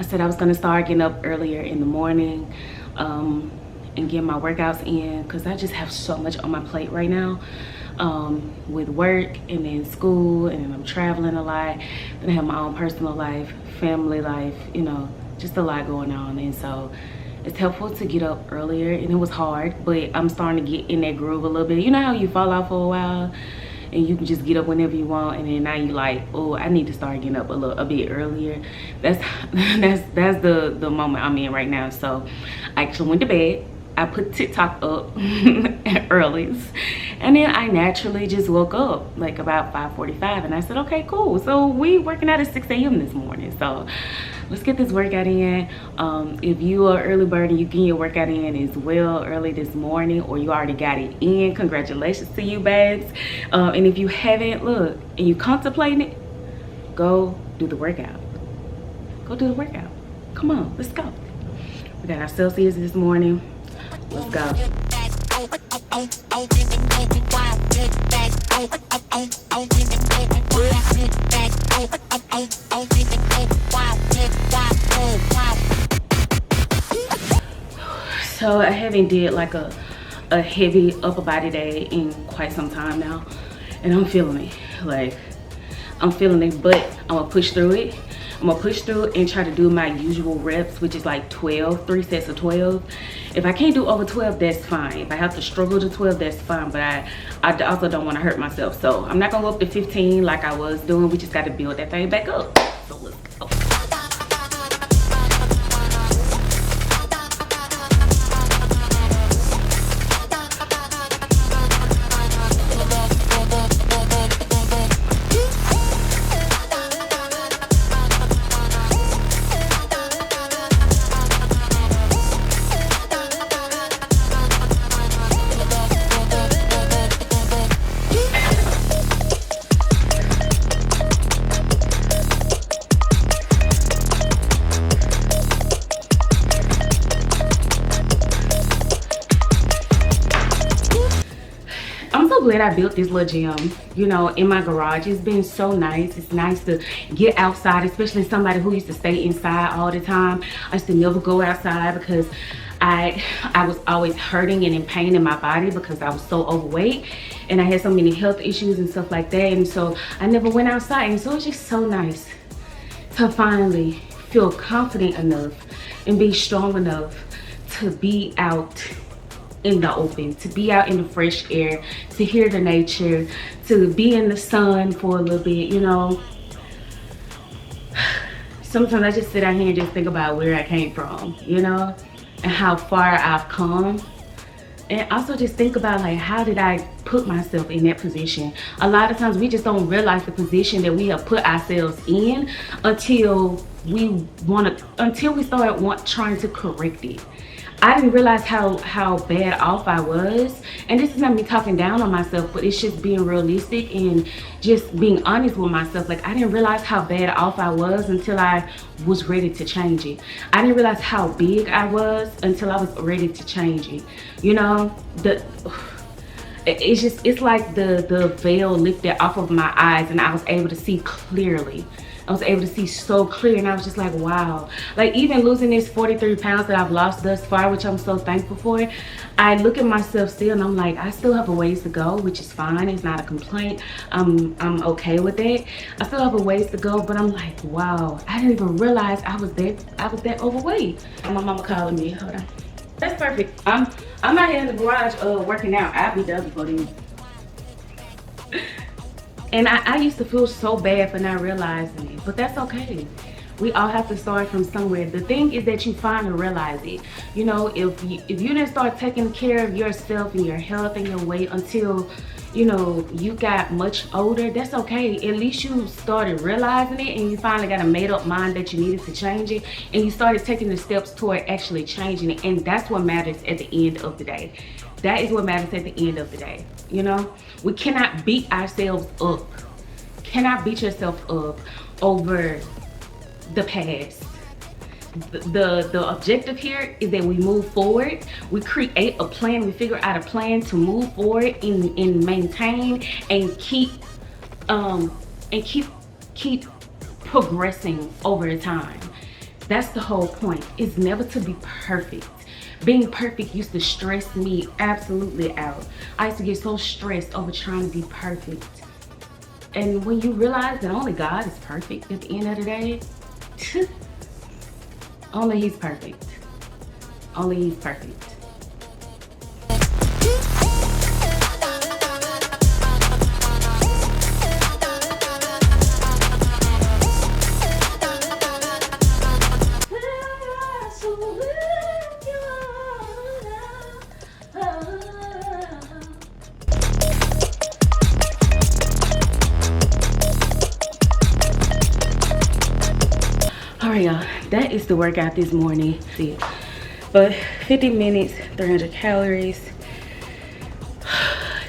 I said I was gonna start getting up earlier in the morning and get my workouts in, because I just have so much on my plate right now, with work and then school, and then I'm traveling a lot, and I have my own personal life, family life, you know, just a lot going on. And so it's helpful to get up earlier, and it was hard, but I'm starting to get in that groove a little bit. You know how you fall off for a while and you can just get up whenever you want, and then now you like, oh, I need to start getting up a bit earlier. That's the moment I'm in right now. So I actually went to bed. I put TikTok up at earlies, and then I naturally just woke up like about 5:45, and I said, okay, cool. So we working out at 6 a.m. this morning. So let's get this workout in. If you are early bird and you get your workout in as well early this morning, or you already got it in, congratulations to you, babes. And if you haven't, look, and you contemplating it, go do the workout. Go do the workout. Come on, let's go. We got our Celsius this morning. Let's go. So I haven't did like a heavy upper body day in quite some time now, and I'm feeling it. Like, I'm feeling it, but I'm gonna push through it. I'm gonna push through and try to do my usual reps, which is like 12, 3 sets of 12. If I can't do over 12, that's fine. If I have to struggle to 12, that's fine, but I also don't wanna hurt myself. So I'm not gonna go up to 15 like I was doing. We just gotta build that thing back up. So let's go. Glad I built this little gym, you know, in my garage. It's been so nice. It's nice to get outside, especially somebody who used to stay inside all the time. I used to never go outside because I was always hurting and in pain in my body because I was so overweight, and I had so many health issues and stuff like that, and so I never went outside. And so it's just so nice to finally feel confident enough and be strong enough to be out in the open, to be out in the fresh air, to hear the nature, to be in the sun for a little bit, you know. Sometimes I just sit out here and just think about where I came from, you know, and how far I've come. And also just think about, like, how did I put myself in that position? A lot of times we just don't realize the position that we have put ourselves in until we start trying to correct it. I didn't realize how bad off I was. And this is not me talking down on myself, but it's just being realistic and just being honest with myself. Like, I didn't realize how bad off I was until I was ready to change it. I didn't realize how big I was until I was ready to change it. You know, it's like the veil lifted off of my eyes and I was able to see clearly. I was able to see so clear, and I was just like, wow. Like, even losing this 43 pounds that I've lost thus far, which I'm so thankful for, I look at myself still and I'm like, I still have a ways to go, which is fine. It's not a complaint. I'm okay with it. I still have a ways to go, but I'm like, wow, I didn't even realize I was that overweight. My mama calling me. Hold on. That's perfect. I'm out here in the garage working out. I'll be done before then. And I used to feel so bad for not realizing it, but that's okay. We all have to start from somewhere. The thing is that you finally realize it. You know, if you didn't start taking care of yourself and your health and your weight until, you know, you got much older, that's okay. At least you started realizing it and you finally got a made up mind that you needed to change it, and you started taking the steps toward actually changing it. And that's what matters at the end of the day. That is what matters at the end of the day. You know, we cannot beat ourselves up. Cannot beat yourself up over the past. The objective here is that we move forward. We create a plan. We figure out a plan to move forward and maintain and keep progressing over time. That's the whole point. It's never to be perfect. Being perfect used to stress me absolutely out. I used to get so stressed over trying to be perfect. And when you realize that only God is perfect at the end of the day, only He's perfect. Only He's perfect. All right, y'all, that is the workout this morning. See, but 50 minutes, 300 calories.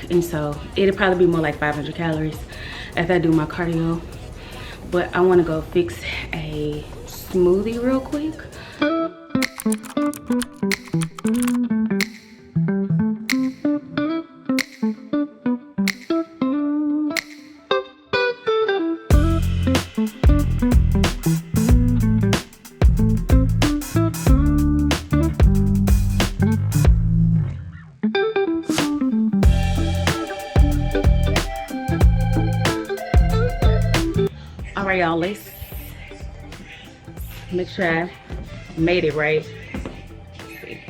And so it'll probably be more like 500 calories after I do my cardio. But I want to go fix a smoothie real quick. All right, y'all, let's make sure I made it right. Let's see.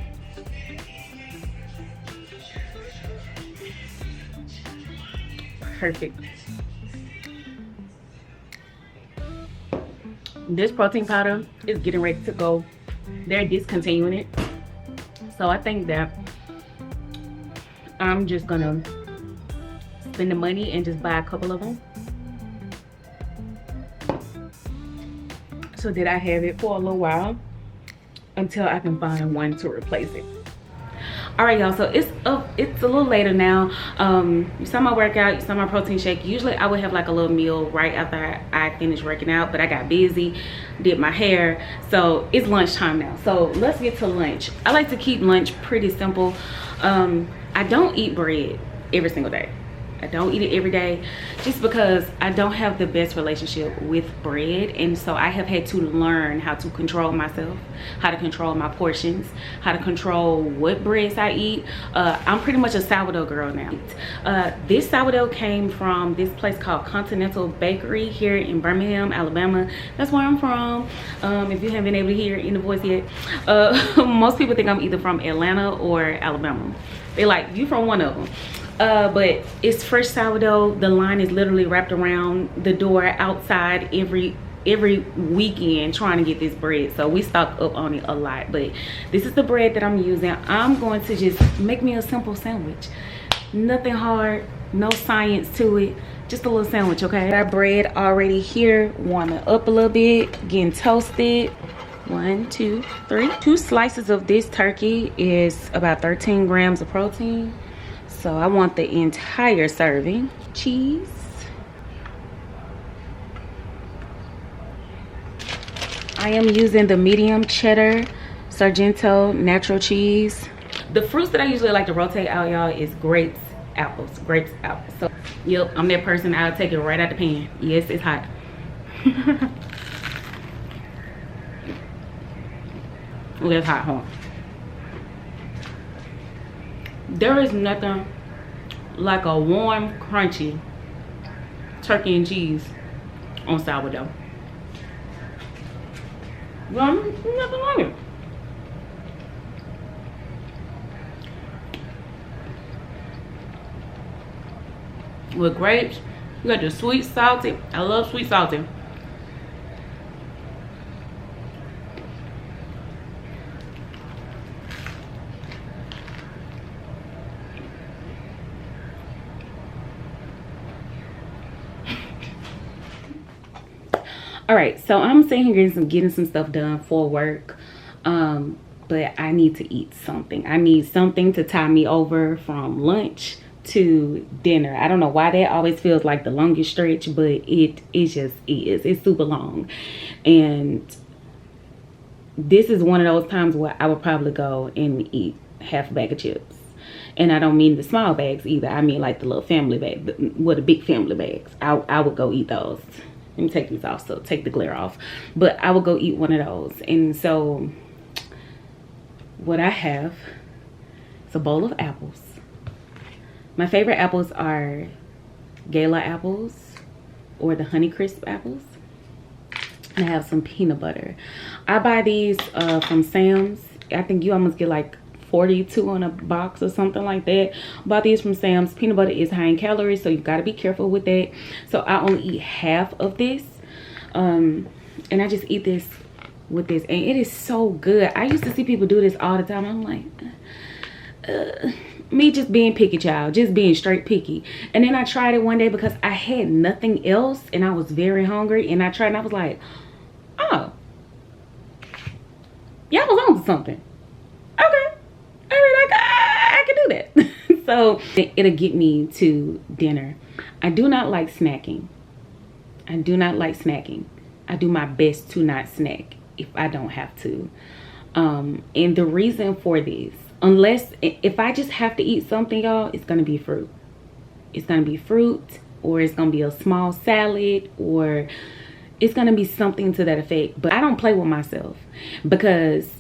Perfect. This protein powder is getting ready to go. They're discontinuing it. So I think that I'm just gonna spend the money and just buy a couple of them, so that I have it for a little while until I can find one to replace it. All right, y'all, so it's a little later now. You saw my workout, you saw my protein shake. Usually I would have like a little meal right after I finished working out, but I got busy, did my hair, so it's lunchtime now. So let's get to lunch. I like to keep lunch pretty simple. I don't eat bread every single day. I don't eat it every day just because I don't have the best relationship with bread, and so I have had to learn how to control myself, how to control my portions, how to control what breads I eat. I'm pretty much a sourdough girl now. This sourdough came from this place called Continental Bakery here in Birmingham, Alabama. That's where I'm from. If you haven't been able to hear in the voice yet, most people think I'm either from Atlanta or Alabama. They're like, you from one of them. But it's fresh sourdough. The line is literally wrapped around the door outside every weekend trying to get this bread. So we stock up on it a lot. But this is the bread that I'm using. I'm going to just make me a simple sandwich. Nothing hard, no science to it. Just a little sandwich, okay? Got bread already here, warming up a little bit, getting toasted. 1, 2, 3. 2 slices of this turkey is about 13 grams of protein. So I want the entire serving. Cheese. I am using the medium cheddar Sargento natural cheese. The fruits that I usually like to rotate out, y'all, is grapes, apples. So, yep, I'm that person. I'll take it right out the pan. Yes, it's hot. It's hot, huh? There is nothing like a warm, crunchy turkey and cheese on sourdough. Nothing like it. With grapes, you got the sweet, salty. I love sweet, salty. All right, so I'm sitting here getting some stuff done for work, but I need to eat something. I need something to tie me over from lunch to dinner. I don't know why that always feels like the longest stretch, but it just is. It's super long. And this is one of those times where I would probably go and eat half a bag of chips. And I don't mean the small bags either. I mean like the little family bag, the big family bags. I would go eat those. Let me take these off, so take the glare off. But I will go eat one of those. And so what I have is a bowl of apples. My favorite apples are Gala apples or the Honeycrisp apples. And I have some peanut butter. I buy these from Sam's. I think you almost get like 42 on a box or something like that. Bought these from Sam's. Peanut butter is high in calories, so you got to be careful with that. So I only eat half of this, and I just eat this with this, and it is so good. I used to see people do this all the time. I'm like, me just being picky, child, just being straight picky. And then I tried it one day because I had nothing else and I was very hungry, and I tried and I was like, oh, y'all was on to something. Okay, all right, I can do that. So it'll get me to dinner. I do not like snacking. I do not like snacking. I do my best to not snack if I don't have to. And the reason for this, if I just have to eat something, y'all, it's gonna be fruit. It's gonna be fruit, or it's gonna be a small salad, or it's gonna be something to that effect. But I don't play with myself because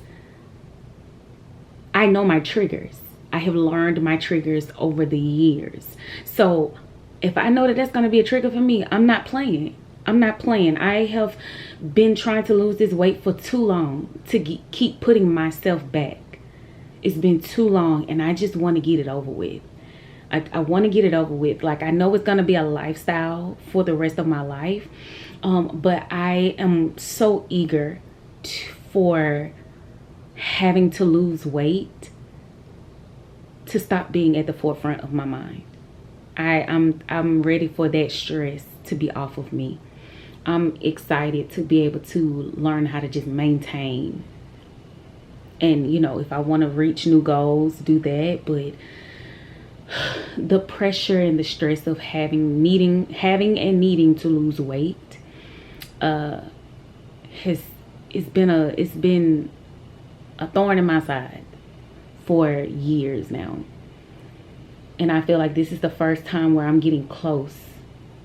I know my triggers. I have learned my triggers over the years. So if I know that that's gonna be a trigger for me, I'm not playing. I'm not playing. I have been trying to lose this weight for too long to keep putting myself back. It's been too long, and I just want to get it over with. I want to get it over with. Like, I know it's going to be a lifestyle for the rest of my life, but I am so eager for having to lose weight to stop being at the forefront of my mind. I'm ready for that stress to be off of me. I'm excited to be able to learn how to just maintain. And, you know, if I want to reach new goals, do that. But the pressure and the stress of having and needing to lose weight it's been a thorn in my side for years now. And I feel like this is the first time where I'm getting close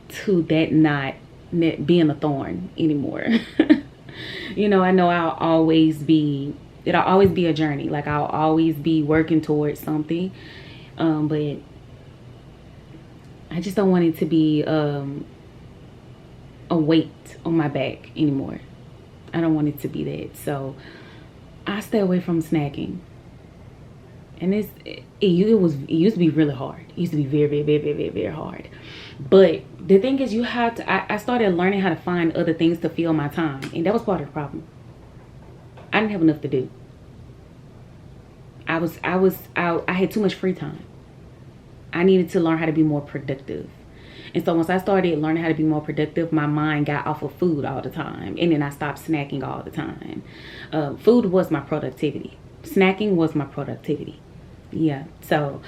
to that not being a thorn anymore. You know, I know it'll always be a journey. Like, I'll always be working towards something, but I just don't want it to be a weight on my back anymore. I don't want it to be that. So I stay away from snacking. And it used to be really hard. It used to be very, very, very, very, very hard. But the thing is, I started learning how to find other things to fill my time, and that was part of the problem. I didn't have enough to do. I had too much free time. I needed to learn how to be more productive. And so once I started learning how to be more productive, my mind got off of food all the time. And then I stopped snacking all the time. Food was my productivity. Snacking was my productivity. Yeah. So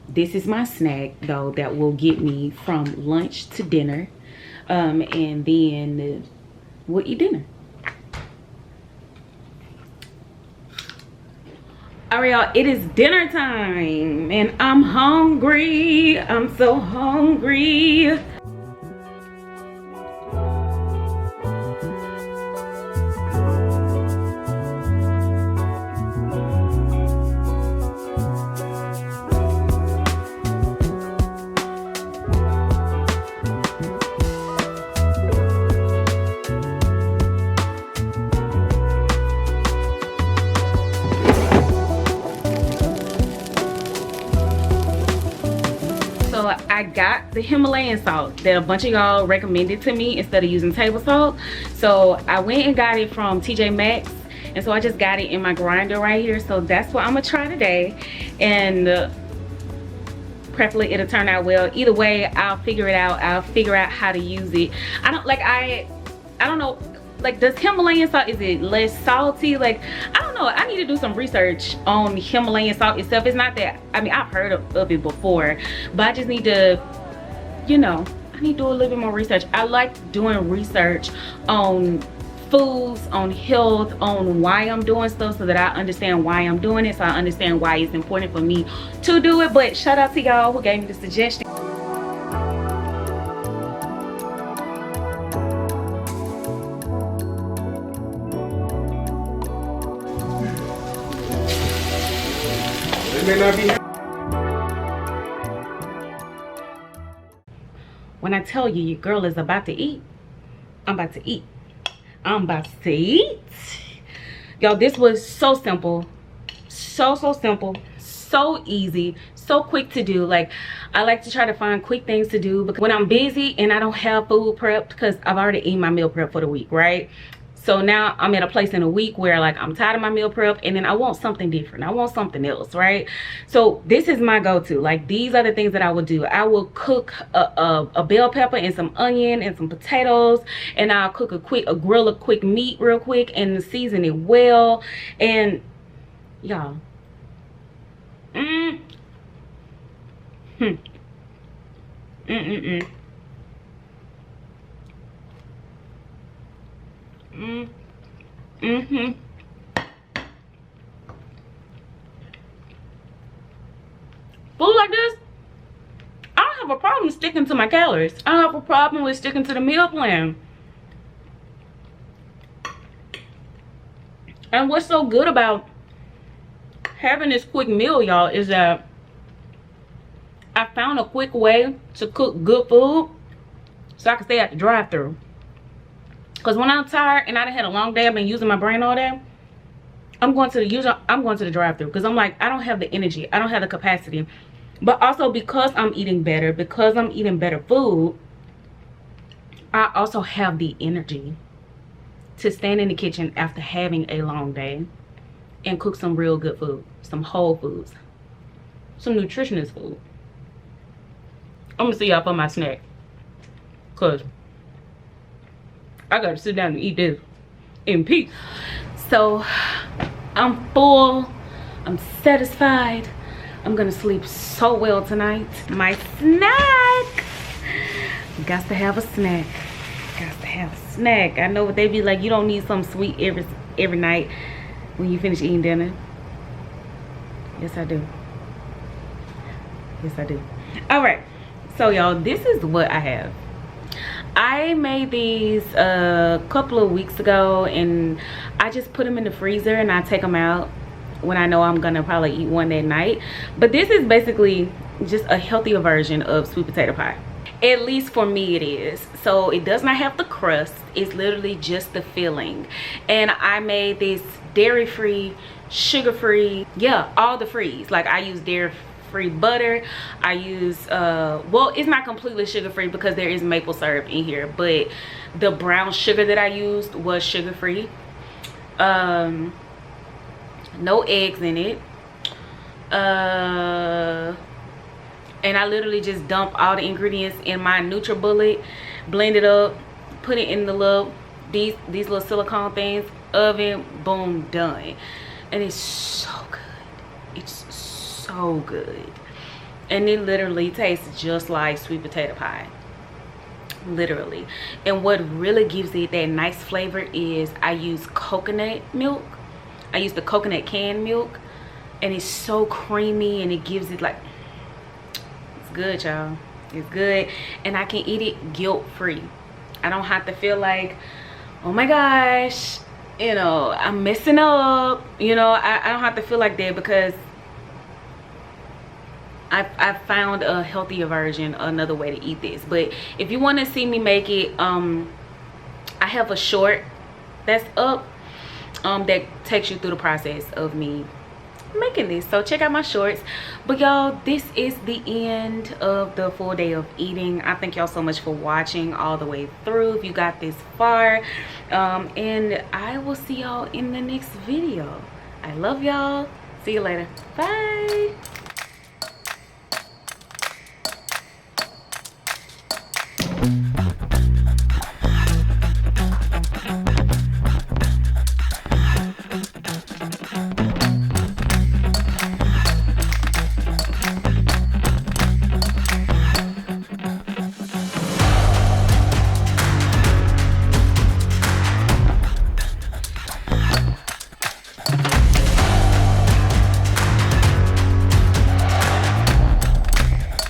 this is my snack, though, that will get me from lunch to dinner. And then we'll eat dinner. All right, y'all, it is dinner time and I'm hungry. I'm so hungry. I got the Himalayan salt that a bunch of y'all recommended to me instead of using table salt. So I went and got it from TJ Maxx, and so I just got it in my grinder right here. So that's what I'm gonna try today, and preferably it'll turn out well. Either way, I'll figure it out. I'll figure out how to use it. I don't know, like, does Himalayan salt, is it less salty? Like, I don't know. I need to do some research on Himalayan salt itself. It's not that, I mean, I've heard of it before, but I just need to, you know, I need to do a little bit more research. I like doing research on foods, on health, on why I'm doing stuff, so that I understand why I'm doing it, so I understand why it's important for me to do it. But shout out to y'all who gave me the suggestion. may not be. When I tell you your girl is about to eat, I'm about to eat. I'm about to eat. Y'all, this was so simple. So simple. So easy. So quick to do. Like, I like to try to find quick things to do because when I'm busy and I don't have food prepped, because I've already eaten my meal prep for the week, right? So now I'm at a place in a week where like I'm tired of my meal prep and then I want something different. I want something else, right? So this is my go-to. Like, these are the things that I would do. I will cook a bell pepper and some onion and some potatoes, and I'll cook grill a quick meat real quick and season it well. And y'all, Food like this, I don't have a problem sticking to my calories. I don't have a problem with sticking to the meal plan. And what's so good about having this quick meal, y'all, is that I found a quick way to cook good food so I can stay at the drive-thru. Because when I'm tired and I done had a long day, I've been using my brain all day, I'm going to the drive-thru because I'm like, I don't have the energy, I don't have the capacity. But also because I'm eating better, because I'm eating better food, I also have the energy to stand in the kitchen after having a long day and cook some real good food, some whole foods, some nutritious food. I'm gonna see y'all for my snack, cause I gotta sit down and eat this in peace. So I'm full, I'm satisfied. I'm gonna sleep so well tonight. My snack, got to have a snack. Got to have a snack. I know what they be like, you don't need something sweet every night when you finish eating dinner. Yes, I do. Yes, I do. All right, so y'all, this is what I have. I made these a couple of weeks ago, and I just put them in the freezer and I take them out when I know I'm gonna probably eat one that night. But this is basically just a healthier version of sweet potato pie. At least for me it is. So it does not have the crust, it's literally just the filling. And I made this dairy-free, sugar-free, yeah, all the frees. Like, I use dairy-free butter, I use well, it's not completely sugar-free because there is maple syrup in here, but the brown sugar that I used was sugar-free. No eggs in it. And I literally just dump all the ingredients in my NutriBullet, blend it up, put it in the these little silicone things, oven, boom, done. And it's so good. It's so good. And it literally tastes just like sweet potato pie. Literally. And what really gives it that nice flavor is I use coconut milk. I use the coconut canned milk, and it's so creamy, and it gives it like, it's good, y'all. It's good, and I can eat it guilt-free. I don't have to feel like, oh my gosh, you know, I'm messing up. You know, I don't have to feel like that because I found a healthier version, another way to eat this. But if you want to see me make it, I have a short that's up that takes you through the process of me making this, so check out my shorts. But y'all, this is the end of the full day of eating. I thank y'all so much for watching all the way through if you got this far, and I will see y'all in the next video. I love y'all. See you later. Bye.